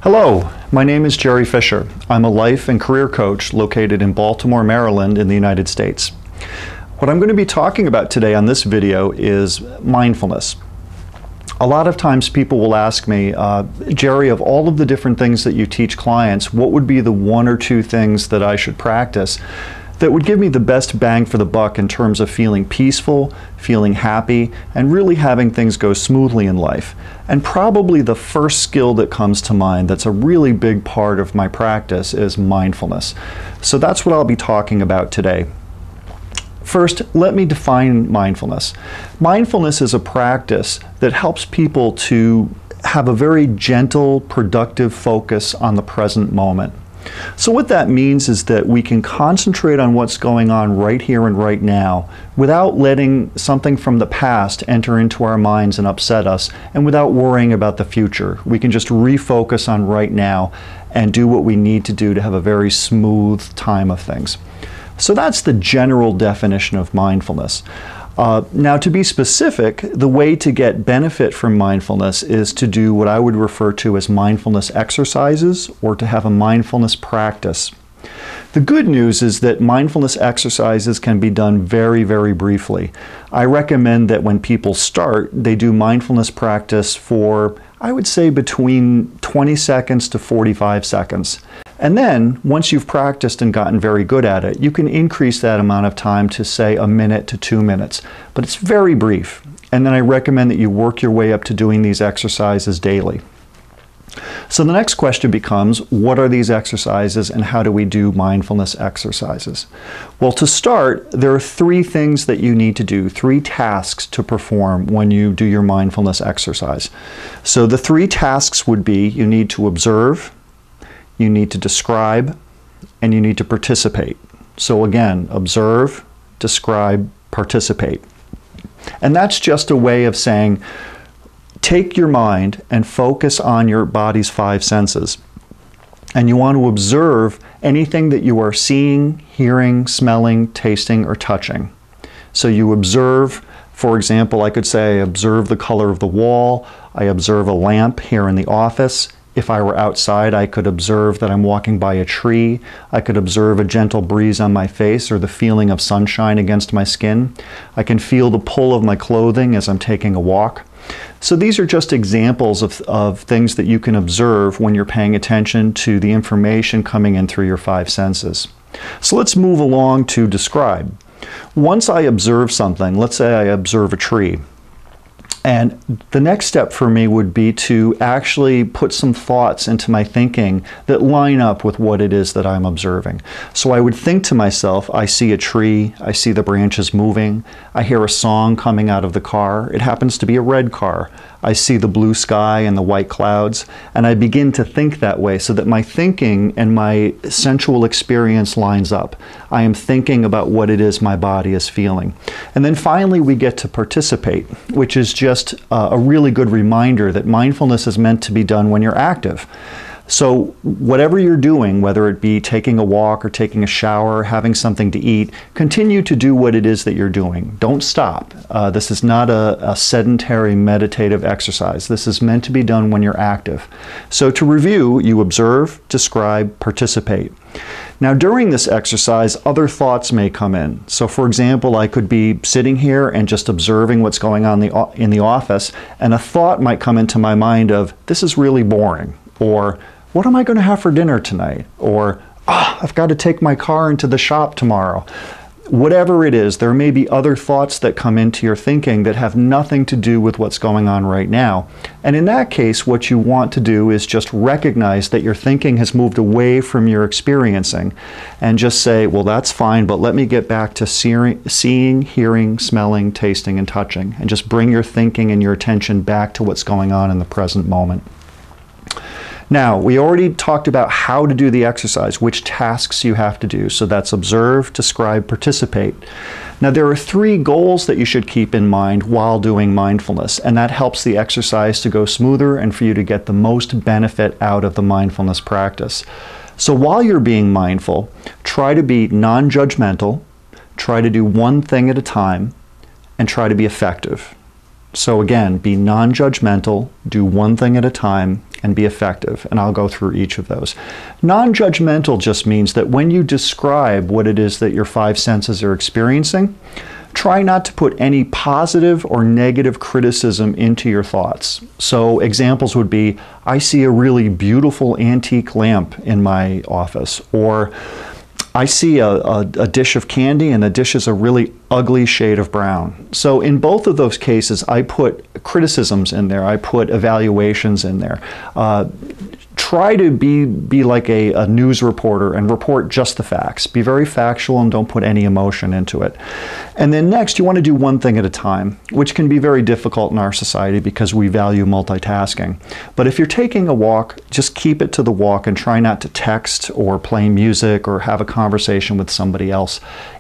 Hello, my name is Jerry Fisher. I'm a life and career coach located in Baltimore, Maryland in the United States. What I'm going to be talking about today on this video is mindfulness. A lot of times people will ask me, Jerry, of all of the different things that you teach clients, what would be the one or two things that I should practice that would give me the best bang for the buck in terms of feeling peaceful, feeling happy, and really having things go smoothly in life? And probably the first skill that comes to mind that's a really big part of my practice is mindfulness. So that's what I'll be talking about today. First, let me define mindfulness. Mindfulness is a practice that helps people to have a very gentle, productive focus on the present moment. So what that means is that we can concentrate on what's going on right here and right now without letting something from the past enter into our minds and upset us, and without worrying about the future. We can just refocus on right now and do what we need to do to have a very smooth time of things. So that's the general definition of mindfulness. Now, to be specific, the way to get benefit from mindfulness is to do what I would refer to as mindfulness exercises, or to have a mindfulness practice. The good news is that mindfulness exercises can be done very, very briefly. I recommend that when people start, they do mindfulness practice for, I would say, between 20 seconds to 45 seconds. And then, once you've practiced and gotten very good at it, you can increase that amount of time to, say, a minute to 2 minutes. But it's very brief. And then I recommend that you work your way up to doing these exercises daily. So the next question becomes, what are these exercises and how do we do mindfulness exercises? Well, to start, there are three things that you need to do, three tasks to perform when you do your mindfulness exercise. So the three tasks would be, you need to observe, you need to describe, and you need to participate. So again, observe, describe, participate. And that's just a way of saying, take your mind and focus on your body's five senses. And you want to observe anything that you are seeing, hearing, smelling, tasting, or touching. So you observe, for example, I could say, I observe the color of the wall, I observe a lamp here in the office. If I were outside, I could observe that I'm walking by a tree. I could observe a gentle breeze on my face or the feeling of sunshine against my skin. I can feel the pull of my clothing as I'm taking a walk. So these are just examples of things that you can observe when you're paying attention to the information coming in through your five senses. So let's move along to describe. Once I observe something, let's say I observe a tree, and the next step for me would be to actually put some thoughts into my thinking that line up with what it is that I'm observing. So I would think to myself, I see a tree, I see the branches moving, I hear a song coming out of the car. It happens to be a red car. I see the blue sky and the white clouds, and I begin to think that way so that my thinking and my sensual experience lines up. I am thinking about what it is my body is feeling. And then finally we get to participate, which is just a really good reminder that mindfulness is meant to be done when you're active. So whatever you're doing, whether it be taking a walk or taking a shower, having something to eat, continue to do what it is that you're doing. Don't stop. This is not a sedentary meditative exercise. This is meant to be done when you're active. So to review, you observe, describe, participate. Now during this exercise, other thoughts may come in. So for example, I could be sitting here and just observing what's going on in the office, and a thought might come into my mind of, this is really boring, or what am I going to have for dinner tonight? Or, I've got to take my car into the shop tomorrow. Whatever it is, there may be other thoughts that come into your thinking that have nothing to do with what's going on right now. And in that case, what you want to do is just recognize that your thinking has moved away from your experiencing and just say, well, that's fine, but let me get back to seeing, hearing, smelling, tasting, and touching. And just bring your thinking and your attention back to what's going on in the present moment. Now, we already talked about how to do the exercise, which tasks you have to do. So that's observe, describe, participate. Now, there are three goals that you should keep in mind while doing mindfulness, and that helps the exercise to go smoother and for you to get the most benefit out of the mindfulness practice. So while you're being mindful, try to be non-judgmental, try to do one thing at a time, and try to be effective. So again, be non-judgmental, do one thing at a time, and be effective, and I'll go through each of those. Non-judgmental just means that when you describe what it is that your five senses are experiencing, try not to put any positive or negative criticism into your thoughts. So examples would be, I see a really beautiful antique lamp in my office, or I see a dish of candy and the dish is a really ugly shade of brown. So in both of those cases, I put criticisms in there, I put evaluations in there. Try to be like a news reporter and report just the facts. Be very factual and don't put any emotion into it. And then next, you want to do one thing at a time, which can be very difficult in our society because we value multitasking. But if you're taking a walk, just keep it to the walk and try not to text or play music or have a conversation with somebody else.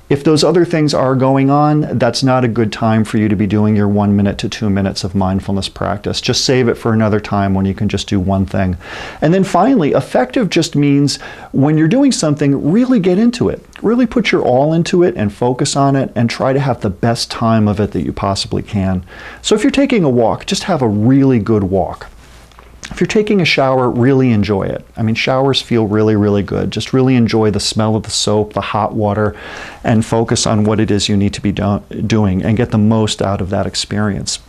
If those other things are going on, that's not a good time for you to be doing your 1 minute to 2 minutes of mindfulness practice. Just save it for another time when you can just do one thing. And then finally, effective just means when you're doing something, really get into it. Really put your all into it and focus on it and try to have the best time of it that you possibly can. So if you're taking a walk, just have a really good walk. If you're taking a shower, really enjoy it. I mean, showers feel really, really good. Just really enjoy the smell of the soap, the hot water, and focus on what it is you need to be doing and get the most out of that experience.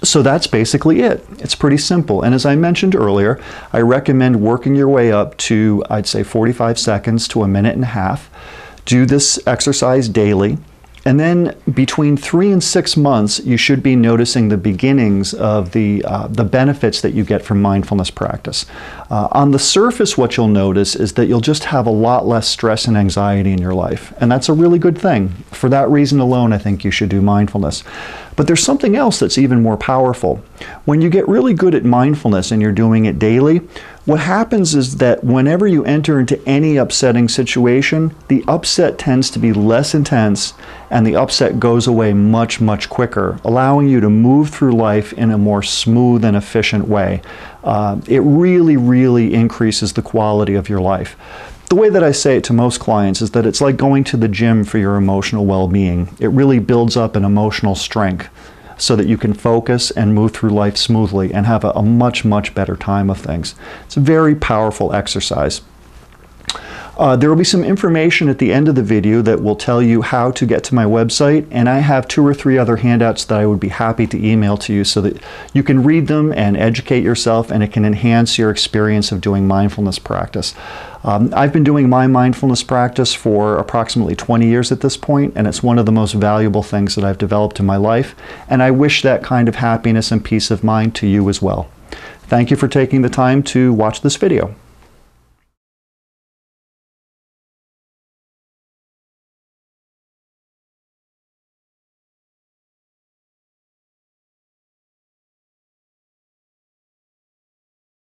So that's basically it. It's pretty simple. And as I mentioned earlier, I recommend working your way up to, I'd say, 45 seconds to a minute and a half. Do this exercise daily. And then between 3 and 6 months, you should be noticing the beginnings of the benefits that you get from mindfulness practice. On the surface, what you'll notice is that you'll just have a lot less stress and anxiety in your life. And that's a really good thing. For that reason alone, I think you should do mindfulness. But there's something else that's even more powerful. When you get really good at mindfulness and you're doing it daily, what happens is that whenever you enter into any upsetting situation, the upset tends to be less intense and the upset goes away much, much quicker, allowing you to move through life in a more smooth and efficient way. It really, really increases the quality of your life. The way that I say it to most clients is that it's like going to the gym for your emotional well-being. It really builds up an emotional strength so that you can focus and move through life smoothly and have a much, much better time of things. It's a very powerful exercise. There will be some information at the end of the video that will tell you how to get to my website, and I have 2 or 3 other handouts that I would be happy to email to you so that you can read them and educate yourself, and it can enhance your experience of doing mindfulness practice. I've been doing my mindfulness practice for approximately 20 years at this point, and it's one of the most valuable things that I've developed in my life, and I wish that kind of happiness and peace of mind to you as well. Thank you for taking the time to watch this video.